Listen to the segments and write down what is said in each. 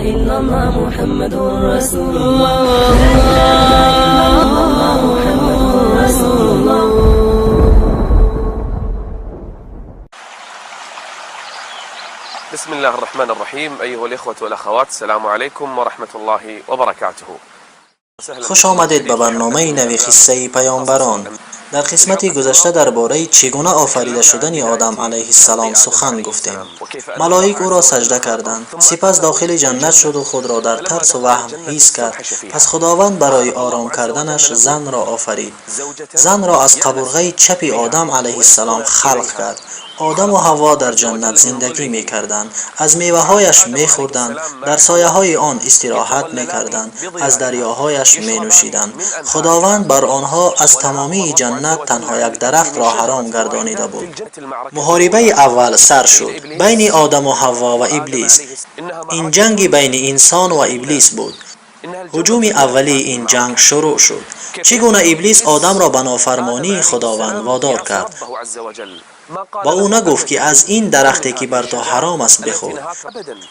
إلا الله محمد رسول الله لا إله إلا الله محمد رسول الله. بسم الله الرحمن الرحيم. أيها الإخوة والأخوات، السلام عليكم ورحمة الله وبركاته. خوش آمدید به برنامه نوی قصه پیامبران. در قسمتی گذشته درباره چگونه آفریده شدن آدم علیه السلام سخن گفتیم. ملائک او را سجده کردند، سپس داخل جنت شد و خود را در ترس و وهم حس کرد. پس خداوند برای آرام کردنش زن را آفرید. زن را از قبرغه چپ آدم علیه السلام خلق کرد. آدم و حوا در جنت زندگی می کردند، از میوه هایش می خوردند، در سایه های آن استراحت می کردند، از دریاهایش می نوشیدند. خداوند بر آنها از تمامی جنت تنها یک درخت را حرام گردانیده بود. محاربه اول سر شد بین آدم و حوا و ابلیس. این جنگ بین انسان و ابلیس بود. هجوم اولی این جنگ شروع شد. چگونه ابلیس آدم را به نافرمانی خداوند وادار کرد. با او نگفت که از این درختی که بر تو حرام است بخور.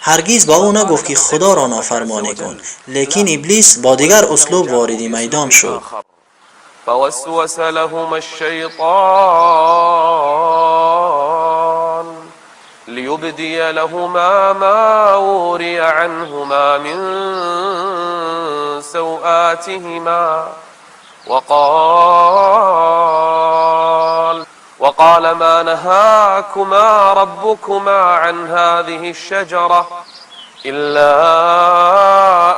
هرگز با او نگفت که خدا را نافرمانی کن. لیکن ابلیس با دیگر اسلوب وارد میدان شد. فوسوس لهما الشيطان ليبدي لهما ما وري عنهما من سوآتهما وقال ما نهاكما ربكما عن هذه الشجرة إلا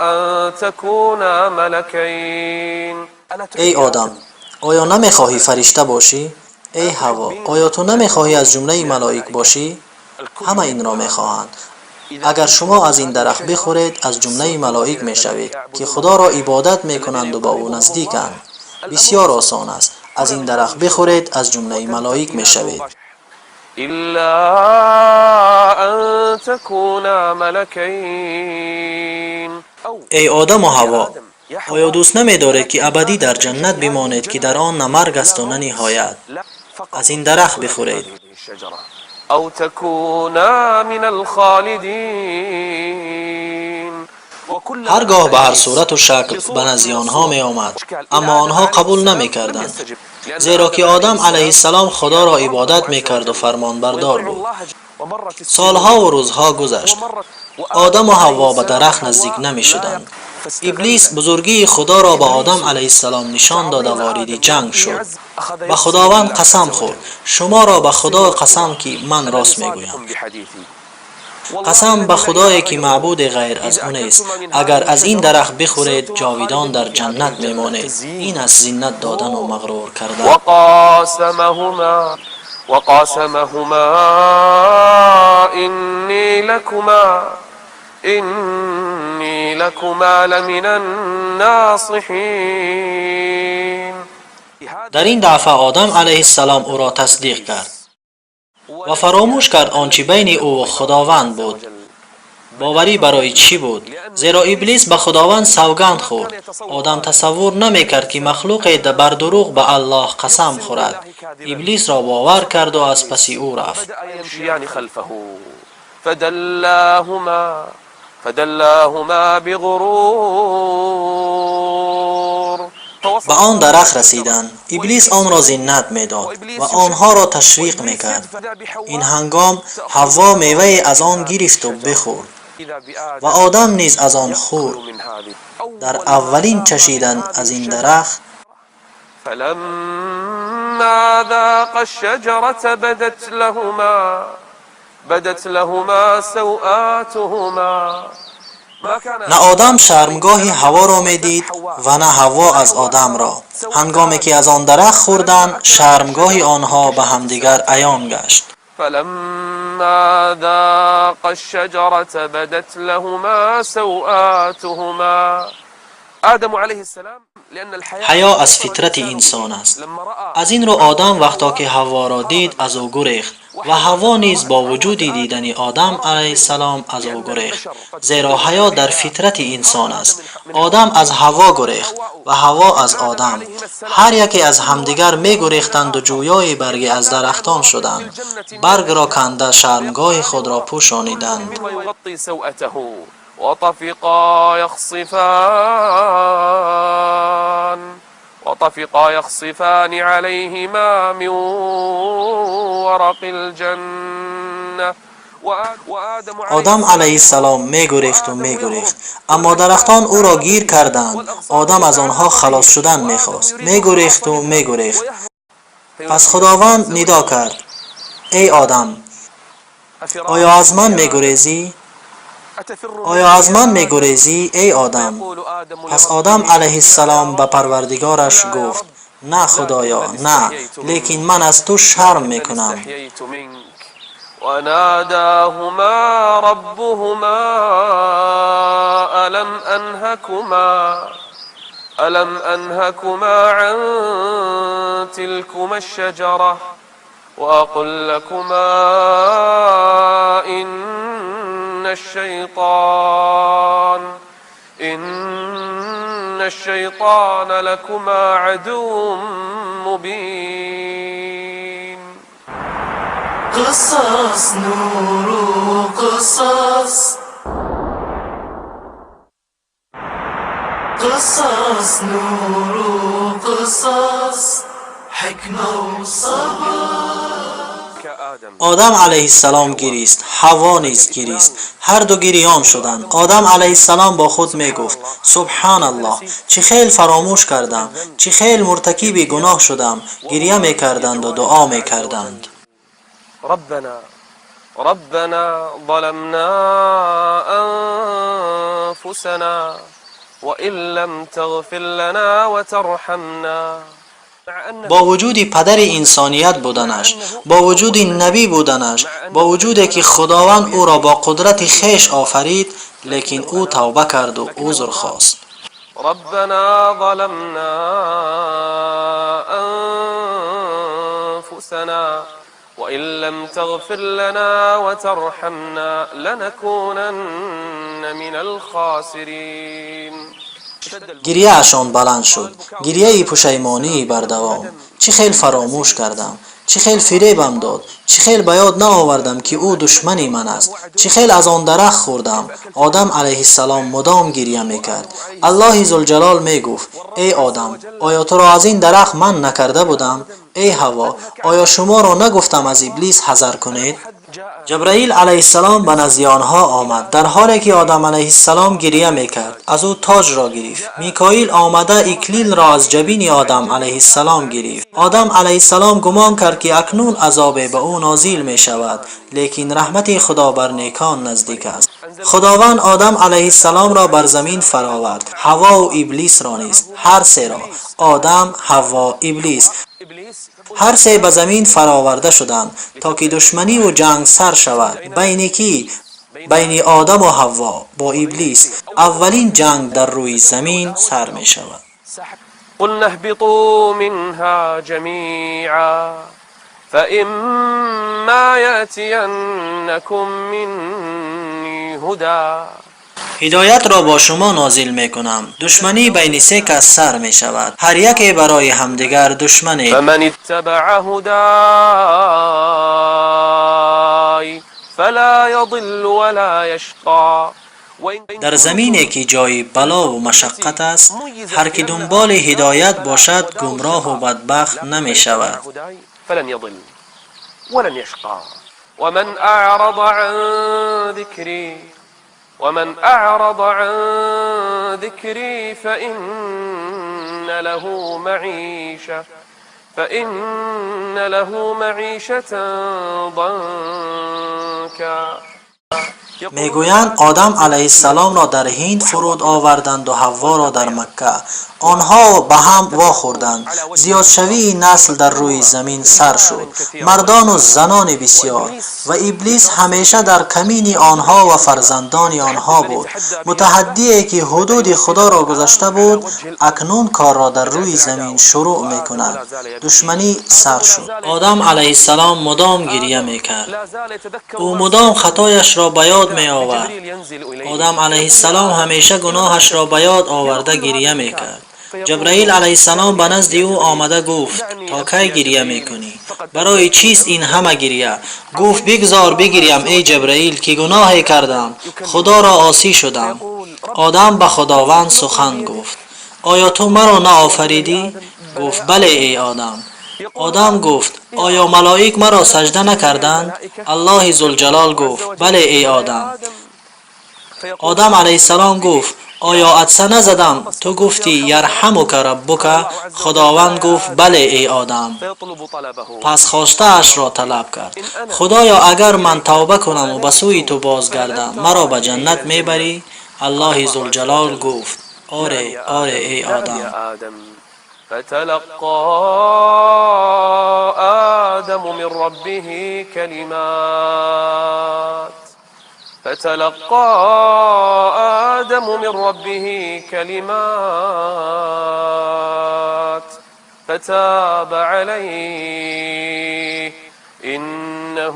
أن تكونا ملكين. ای آدم، آیا نمیخواهی فرشته باشی؟ ای حوا، آیا تو نمیخواهی از جمله ملائک باشی؟ همه این را میخواهند. اگر شما از این درخت بخورید از جمله ملائک میشوید که خدا را عبادت میکنند و با او نزدیکند. بسیار آسان است. از این درخت بخورید از جمله ملائک میشوید. الا ان تكونا ملکین. ای آدم و حوا، آیا دوست نمی‌دارید که ابدی در جنت بمانید که در آن نه مرگ است و نه نهایت؟ از این درخت بخورید. او تكونا من الخالدین. هرگاه به هر صورت و شکل به نزد آنها می آمد، اما آنها قبول نمی کردند، زیرا که آدم علیه السلام خدا را عبادت می کرد و فرمان بردار بود. سالها و روزها گذشت، آدم و حوا به درخت نزدیک نمی شدند. ابلیس بزرگی خدا را به آدم علیه السلام نشان داد و وارد جنگ شد. به خداوند قسم خورد، شما را به خدا قسم که من راست می گویم. قسم به خدایی که معبود غیر از او نیست، اگر از این درخت بخورید جاویدان در جنت میمانید. این از زینت دادن و مغرور کردن. وقاسمهما انی لکما لمن الناصحین. در این دفعه آدم علیه السلام او را تصدیق کرد و فراموش کرد آنچه بین او و خداوند بود. باوری برای چی بود؟ زیرا ابلیس به خداوند سوگند خورد. آدم تصور نمی کرد که مخلوقی بر دروغ به الله قسم خورد. ابلیس را باور کرد و از پس او رفت. فدلاهما بغرور. به آن درخت رسیدند. ابلیس آن را زینت میداد و آنها را تشویق میکرد. این هنگام حوا میوه از آن گرفت و بخورد و آدم نیز از آن خورد. در اولین چشیدن از این درخت فلما ذاقا الشجرة بدت لهما سوآتهما. نه آدم شرمگاه حوا را میدید و نه حوا از آدم را. هنگامی که از آن درخت خوردند شرمگاه آنها به همدیگر عیان گشت. فلما ذاقا الشجرة بدت لهما سوآتهما. آدم علیه السلام حیا از فطرت انسان است. از این رو آدم وقتا که حوا را دید از او گریخت و حوا نیز با وجود دیدن آدم علیه السلام از او گریخت، زیرا حیا در فطرت انسان است. آدم از حوا گریخت و حوا از آدم. هر یکی از همدیگر می گریختند و جویای برگ از درختان شدند. برگ را کنده شرمگاه خود را پوشانیدند. وطفقا يخصفان عليهما من ورق الجنة. آدم علیه السلام می گریخت و می گریخت، اما درختان او را گیر کردند. آدم از آنها خلاص شدن می خواست، می گریخت و می گریخت. پس خداوند ندا کرد: ای آدم، آیا از من می گریزی؟ آیا از من می گریزی ای آدم؟ پس آدم علیه السلام به پروردگارش گفت: نه خدایا، نه، لیکن من از تو شرم می کنم. وناداهما ربهما ألم أنهكما عن تلكما الشجرة وأقل لكما إن الشيطان لكما عدو مبين. قصص نور قصص قصص نور قصص حكمة وصبر. آدم علیه السلام گریست، حوا نیز گریست، هر دو گریان شدند. آدم علیه السلام با خود می گفت: سبحان الله، چه خیل فراموش کردم، چه خیل مرتکب گناه شدم. گریه می کردند و دعا می کردند: ربنا ظلمنا أنفسنا وإن لم تغفر لنا وترحمنا. با وجود پدر انسانیت بودنش، با وجود نبی بودنش، با وجودی که خداوند او را با قدرت خویش آفرید، لیکن او توبه کرد و عذر خواست. ربنا ظلمنا أنفسنا وإن لم تغفر لنا وترحمنا لنكونن من الخاسرين. گریه اشان بلند شد، گریه پشیمانی بر دوام. چه خیل فراموش کردم، چه خیل فریبم داد، چه خیل به یاد نآوردم که او دشمنی من است، چه خیل از آن درخت خوردم. آدم علیه السلام مدام گریه میکرد. الله ذوالجلال میگفت: ای آدم، آیا تو را از این درخت من نکرده بودم؟ ای حوا، آیا شما را نگفتم از ابلیس حذر کنید؟ جبرائیل علیه السلام به نزد آنها آمد، در حالی که آدم علیه السلام گریه میکرد. از او تاج را گرفت. میکائیل آمده اکلیل را از جبین آدم علیه السلام گرفت. آدم علیه السلام گمان کرد که اکنون عذاب به او نازل می شود، لیکن رحمت خدا بر نیکان نزدیک است. خداوند آدم علیه السلام را بر زمین فراورد، حوا و ابلیس را نیز، هر سه را، آدم، حوا، ابلیس، هر سه به زمین فراورده شدند تا که دشمنی و جنگ سر شود. بین کی؟ بین آدم و حوا با ابلیس. اولین جنگ در روی زمین سر می شود. قلنا اهبطوا منها جميعا فإما يأتينكم مني هدى. هدایت را با شما نازل می کنم. دشمنی بین سه کس سر می شود، هر یک برای همدیگر دشمنی. فمن اتبع هدای فلا يضل ولا يشقى. در زمینی که جای بلا و مشقت است، هر که دنبال هدایت باشد گمراه و بدبخت نمی شود. فلن يضل ولن يشقى. ومن أعرض عن ذكري فإن له معيشة ضنكا. میگویند آدم علیه السلام را در هند فرود آوردند و حوا را در مکه. آنها به هم واخوردند. زیادشوی نسل در روی زمین سر شد، مردان و زنان بسیار، و ابلیس همیشه در کمین آنها و فرزندان آنها بود. متحدی که حدود خدا را گذشته بود، اکنون کار را در روی زمین شروع میکند. دشمنی سر شد. آدم علیه السلام مدام گریه میکرد. او مدام خطایش را به یاد می آورد. آدم علیه السلام همیشه گناهش را به یاد آورده گریه میکرد. جبرائیل علیه السلام به نزد او آمده گفت تا کی گریه میکنی؟ برای چیست این همه گریه؟ گفت بگذار بگریم ای جبرائیل که گناهی کردم، خدا را عاصی شدم. آدم به خداوند سخن گفت آیا تو مرا نه آفریدی؟ گفت بله ای آدم. آدم گفت آیا ملائک مرا سجده نکردند؟ الله ذوالجلال گفت بله ای آدم. آدم علیه السلام گفت آیا عطسه نزدم؟ تو گفتی یرحمک ربک. خداوند گفت بله ای آدم. پس خواسته اش را طلب کرد خدایا اگر من توبه کنم و به سوی تو بازگردم مرا به جنت میبری؟ الله ذوالجلال گفت آره آره ای آدم. فتلقى آدم من ربه كلمات فتاب عليه إنه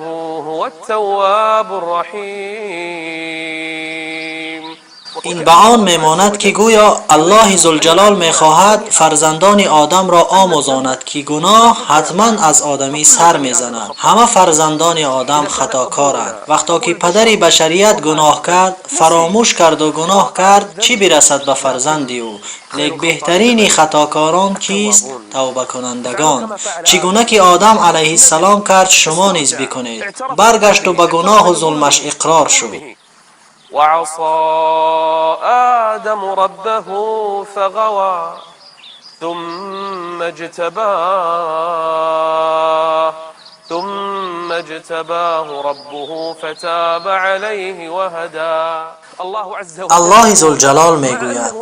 هو التواب الرحيم. این به آن میماند که گویا الله ذوالجلال میخواهد فرزندان آدم را آموزاند که گناه حتما از آدمی سر میزند. همه فرزندان آدم خطاکارند. وقتا که پدری بشریت گناه کرد، فراموش کرد و گناه کرد، چی برسد به فرزند او؟ لیک بهترین خطاکاران کیست؟ توبه کنندگان. چگونه که آدم علیه السلام کرد شما نیز بکنید. برگشت و به گناه و ظلمش اقرار شد. وعصى آدم ربه فغوى ثم اجتباه ربه فتاب عليه وهدى. الله ذوالجلال میگوید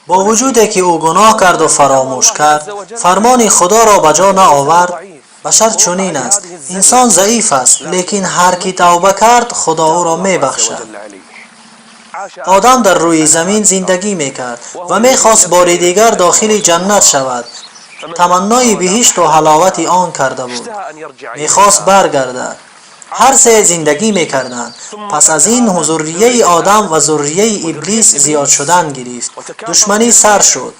با وجودی که او گناه کرد و فراموش کرد، فرمان خدا را به جا نآورد. بشر چنین است، انسان ضعیف است، لیکن هر کی توبه کرد خدا او را میبخشد. آدم در روی زمین زندگی میکرد و میخواست بار دیگر داخل جنت شود. تمنای بهشت و حلاوت آن کرده بود. میخواست برگردد. هر سه زندگی میکردند. پس از این ذریه آدم و ذریه ابلیس زیاد شدن گرفت. دشمنی سر شد.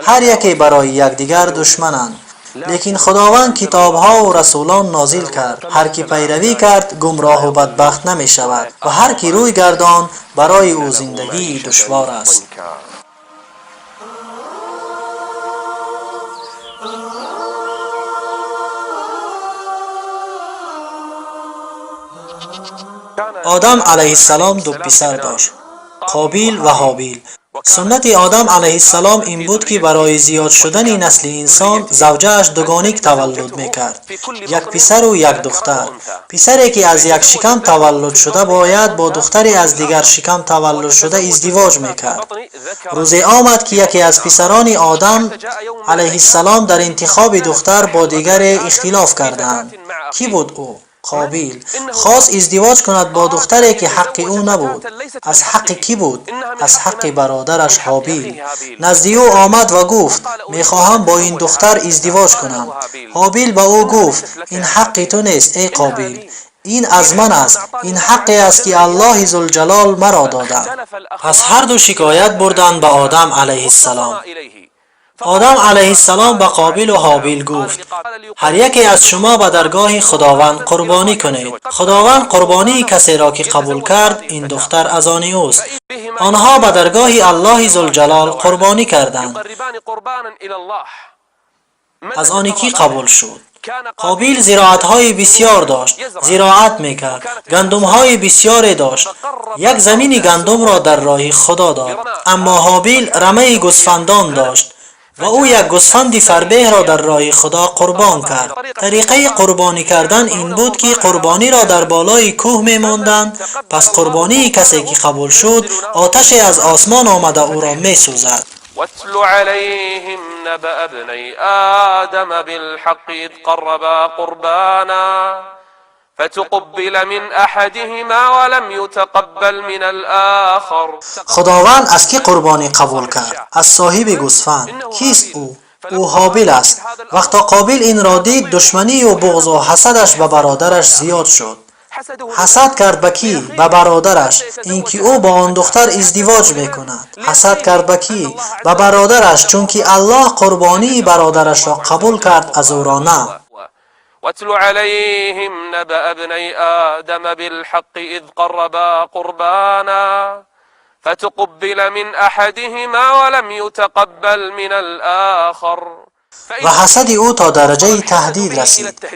هر یکی برای یکدیگر دشمنند. لیکن خداوند کتابها و رسولان نازل کرد. هر کی پیروی کرد گمراه و بدبخت نمی شود و هر کی روی گردان برای او زندگی دشوار است. آدم علیه السلام دو پسر داشت، قابیل و هابیل. سنت آدم علیه السلام این بود که برای زیاد شدن نسل انسان زوجهش دوگانیک تولد میکرد، یک پسر و یک دختر. پسری که از یک شکم تولد شده باید با دختری از دیگر شکم تولد شده ازدواج میکرد. روزی آمد که یکی از پسران آدم علیه السلام در انتخاب دختر با دیگر اختلاف کردند. کی بود او؟ قابیل. خواست ازدواج کند با دختری که حق او نبود. از حق کی بود؟ از حق برادرش هابیل. نزد او آمد و گفت میخواهم با این دختر ازدواج کنم. هابیل به او گفت این حق تو نیست ای قابیل، این از من است. این حقی است که الله ذوالجلال مرا داده. پس هر دو شکایت بردند به آدم علیه السلام. آدم علیه السلام به قابیل و هابیل گفت هر یکی از شما به درگاه خداوند قربانی کنید. خداوند قربانی کسی را که قبول کرد این دختر از آن اوست. آنها به درگاه الله ذوالجلال قربانی کردند. از آن کی قبول شد؟ قابیل زراعت‌های بسیار داشت، زراعت میکرد، گندم‌های بسیاری داشت. یک زمین گندم را در راه خدا داد. اما هابیل رمه گوسفندان داشت و او یک گوسفند فربه را در راه خدا قربان کرد. طریقه قربانی کردن این بود که قربانی را در بالای کوه می‌ماندند. پس قربانی کسی که قبول شد آتش از آسمان آمده او را می‌سوزد. واتل عليهم نبأ ابني آدم بالحق إذ قربا قربانا فتقبل من احدهما ولم يتقبل من الآخر. خداوند از کی قربانی قبول کرد؟ از صاحب گوسفند. کیست او؟ او هابیل است. وقتا قابیل این را دید دشمنی و بغض و حسدش به برادرش زیاد شد. حسد کرد به کی؟ به برادرش، اینکه او با آن دختر ازدواج میکند. حسد کرد به کی؟ به برادرش، چون که الله قربانی برادرش را قبول کرد، از او را نه. واتل عليهم نبأ ابني آدم بالحق إذ قربا قربانا فتقبل من أحدهما ولم يتقبل من الآخر. و حسد او تا درجه تهدید رسید.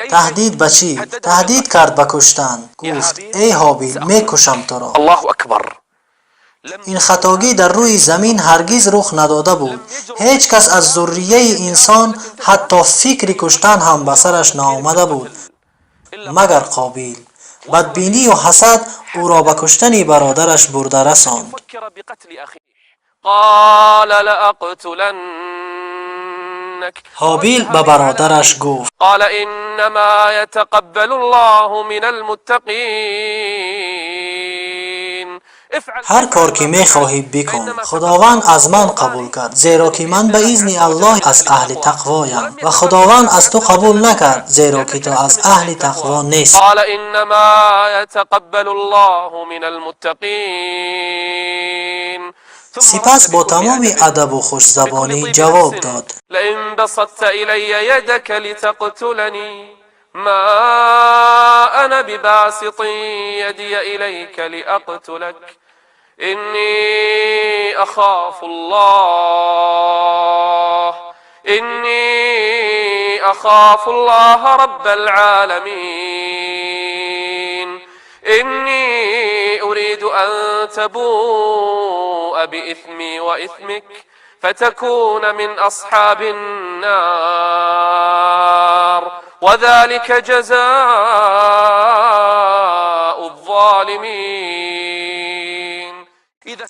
تهدید به چی؟ تهدید کرد به کشتن. گفت ای هابیل، میکشم تو را. الله اکبر. این خطاگی در روی زمین هرگز رخ نداده بود. هیچ کس از ذریه انسان حتی فکر کشتن هم به سرش نآمده بود مگر قابیل. بدبینی و حسد او را به کشتن برادرش برده رساند. قال لأقتلنك. هابیل به برادرش گفت قال انما يتقبل الله من المتقين. هر کار که میخواهی بکن، خداوند از من قبول کرد، زیرا که من به اذن الله از اهل تقوایم، و خداوند از تو قبول نکرد، زیرا که تو از اهل تقوا نیست. قال انما يتقبل الله من المتقين. سپس با تمام ادب و خوش زبانی جواب داد لئن بسطت إلي يدك لتقتلني ما أنا بباسط يدي إليك لأقتلك إني أخاف الله رب العالمين إني أريد أن تبوء بإثمي وإثمك فتكون من أصحاب النار وذلك جزاء الظالمين.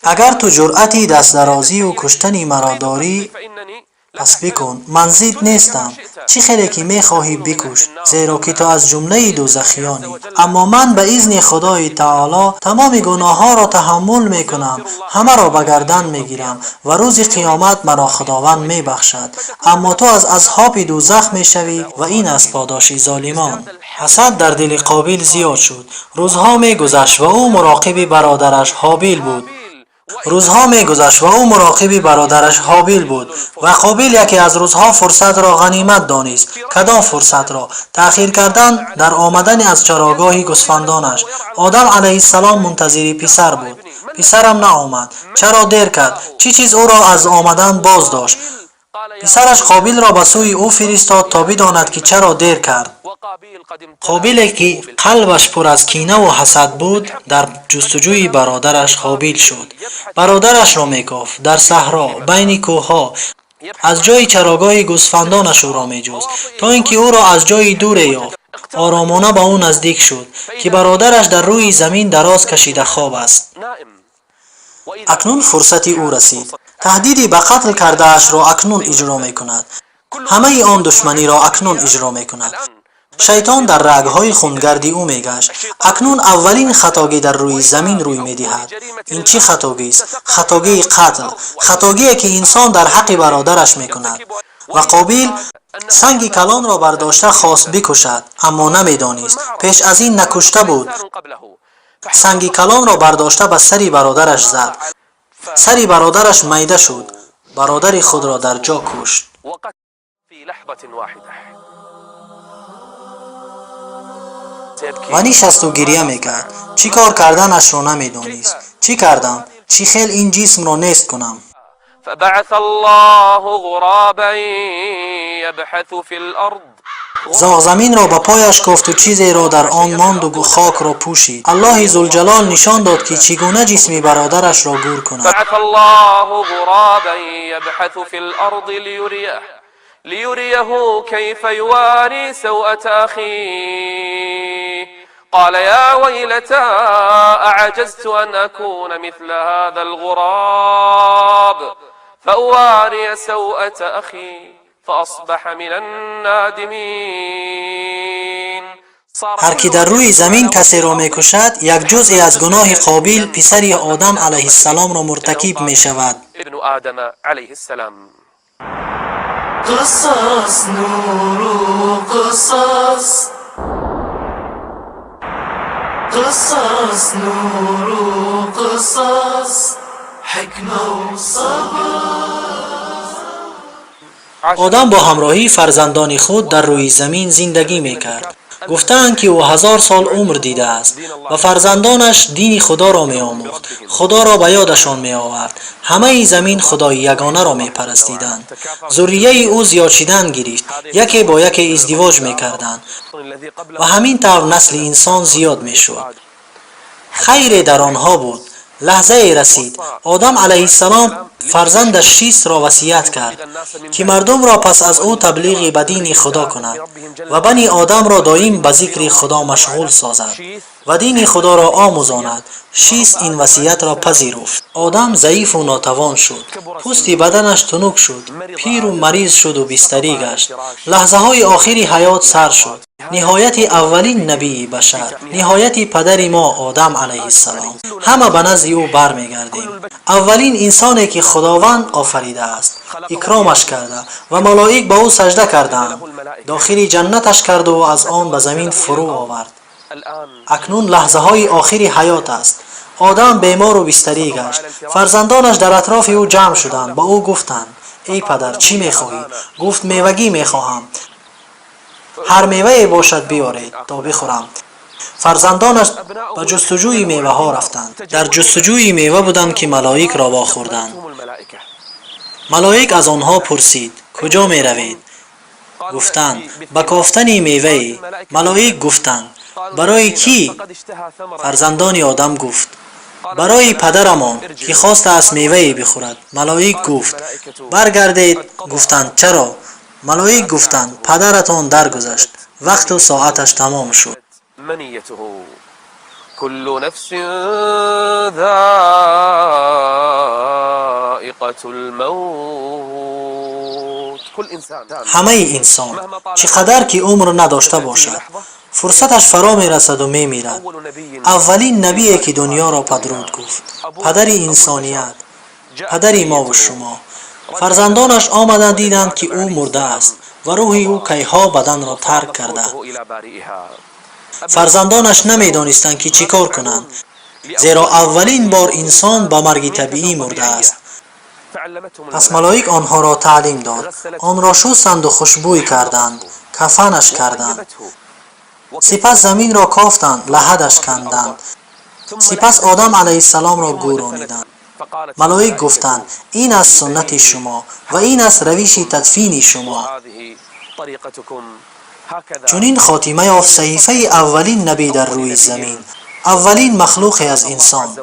اگر تو جرأتی دست درازی و کشتنی مرا داری، پس بکن، من ضد نیستم. چی خیلی که میخواهی بکش، زیرا که تو از جمله دوزخیانی. اما من به اذن خدای تعالی تمام گناه ها را تحمل میکنم، همه را به گردن میگیرم و روز قیامت مرا خداوند میبخشد. اما تو از اصحاب دوزخ میشوی و این است پاداش ظالمان. حسد در دل قابیل زیاد شد. روزها میگذشت و او مراقب برادرش هابیل بود. و قابیل یکی از روزها فرصت را غنیمت دانست. کدام فرصت را؟ تأخیر کردن در آمدن از چراگاه گوسفندانش. آدم علیه السلام منتظر پسر بود. پسرم نآمد. چرا دیر کرد؟ چی چیز او را از آمدن باز داشت؟ پسرش قابیل را به سوی او فرستاد تا بداند که چرا دیر کرد. قابیل که قلبش پر از کینه و حسد بود، در جستجوی برادرش هابیل شد. برادرش را میکافت در صحرا بین کوهها، از جای چراگاه گوسفندانش او را میجست تا اینکه او را از جای دور یافت. آرامانه به او نزدیک شد که برادرش در روی زمین دراز کشیده خواب است. اکنون فرصتی او رسید. تهدیدی به قتل کرده اش را اکنون اجرا می کند. همه آن دشمنی را اکنون اجرا می کند. شیطان در رگهای خونگردی او می گشت. اکنون اولین خطاگی در روی زمین روی می دهد. این چی خطاگی است؟ خطاگی قتل. خطاگی که انسان در حق برادرش می کند. و قابیل سنگ کلان را برداشته خواست بکشد، اما نمی دانست. پیش از این نکشته بود. سنگ کلان را برداشته به سری برادرش زد. سری برادرش میده شد. برادر خود را در جا کشت. و نشست و گریه میکرد. چی کار کردنش را نمیدانست. چی کردم؟ چی خیل این جسم را نیست کنم؟ فبعث الله غرابا يبحث في الأرض. زاغ زمین را به پایش کوفت و چیزی را در آن ماند و خاک را پوشید. الله ذوالجلال نشان داد که چگونه جسم برادرش را گور کند. بعث الله غرابا يبحث في الأرض ليريه كيف يواري سوءة أخيه قال يا ويلتى أعجزت أن أكون مثل هذا الغراب فأواري سوءة أخي فأصبح من النادمين. هر کی در روی زمین کسی را میکشد، یک جزئی از گناه قابیل پسر آدم علیه السلام را مرتکب می شود. ابن آدم علیه السلام. قصص نور قصص قصص نور و قصص حکمه و آدم با همراهی فرزندان خود در روی زمین زندگی میکرد. گفتند که او 1000 سال عمر دیده است و فرزندانش دین خدا را می آموخت، خدا را به یادشان می آورد. همه زمین خدای یگانه را می پرستیدند. ذریه او زیاد شدن گرفت، یکی با یکی ازدواج می کردند و همین طور نسل انسان زیاد می شد. خیر در آنها بود. لحظه رسید آدم علیه السلام فرزندش شیس را وصیت کرد که مردم را پس از او تبلیغ به دین خدا کند و بنی آدم را دائم به ذکر خدا مشغول سازد و دین خدا را آموزاند. شیس این وصیت را پذیرفت. آدم ضعیف و ناتوان شد، پوست بدنش تنک شد، پیر و مریض شد و بستری گشت. لحظه های آخری حیات سر شد. نهایت اولین نبی بشر، نهایت پدر ما آدم علیه السلام. همه به نزد او برمیگردیم. اولین انسانی که خداوند آفریده است، اکرامش کرده و ملائک به او سجده کردند. داخل جنتش کرد و از آن به زمین فرو آورد. اکنون لحظه های آخری حیات است. آدم بیمار و بستری گشت. فرزندانش در اطراف او جمع شدند. با او گفتند ای پدر چی میخواهی؟ گفت میوگی میخواهم. هر میوه باشد بیارید تا بخورم. فرزندانش به جستجوی میوه ها رفتند. در جستجوی میوه بودند که ملائک را واخوردند. ملائک از آنها پرسید کجا می روید؟ گفتند به کافتن میوه. ملائک گفتند برای کی؟ فرزندان آدم گفت برای پدرمان که خواست از میوه بخورد. ملائک گفت برگردید. گفتند چرا؟ ملائک گفتند پدرتان درگذشت، وقت و ساعتش تمام شد. كل نفس ذائقة الموت. كل انسان، همه انسان چقدر که عمر نداشته باشد فرصتش فرا می رسد و می میرد. اولین نبیه که دنیا را پدرود گفت، پدر انسانیت، پدر ما و شما. فرزندانش آمدند دیدند که او مرده است و روح او کیها بدن را ترک کرده. فرزندانش نمیدانستند که چیکار کنند، زیرا اولین بار انسان با مرگ طبیعی مرده است. پس ملائک آنها را تعلیم داد. آن را شستند و خوشبوی کردند، کفنش کردند. سپس زمین را کافتند، لحدش کندند. سپس آدم علیه السلام را گورانیدند. ملائک گفتند این از سنت شما و این از روش تدفین شما. چون این خاتمه یافت صحیفه اولین نبی در روی زمین، اولین مخلوق از انسان.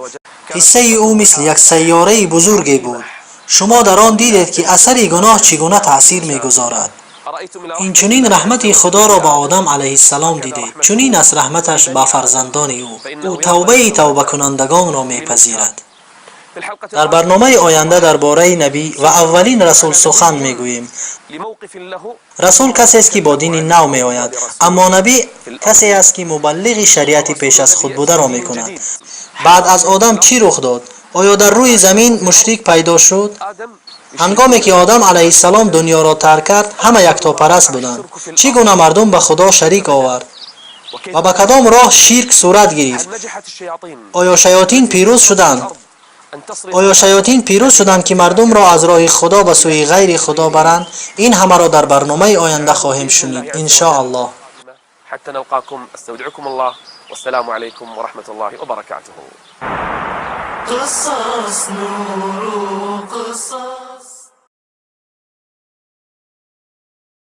قصه او مثل یک سیاره بزرگی بود. شما در آن دیدید که اثر گناه چگونه تأثیر میگذارد. این چنین رحمت خدا را به آدم علیه السلام دیدید، چنین از رحمتش به فرزندان او توبه کنندگان را میپذیرد. در برنامه آینده درباره نبی و اولین رسول سخن میگوییم. رسول کسی است که با دین نو می آید، اما نبی کسی است که مبلغ شریعت پیش از خود بوده را می کند. بعد از آدم چی رخ داد؟ آیا در روی زمین مشرک پیدا شد؟ هنگامی که آدم علیه السلام دنیا را ترک کرد، همه یکتاپرست بودند. چگونه مردم به خدا شریک آورد و به کدام راه شرک صورت گرفت؟ آیا شیاطین پیروز شدند که مردم را از راه خدا به سوی غیر خدا برند؟ این همه را در برنامه آینده خواهیم شنید ان شاء الله. حتى نلقاكم استودعكم الله والسلام عليكم ورحمة الله وبركاته. قصص نور قصص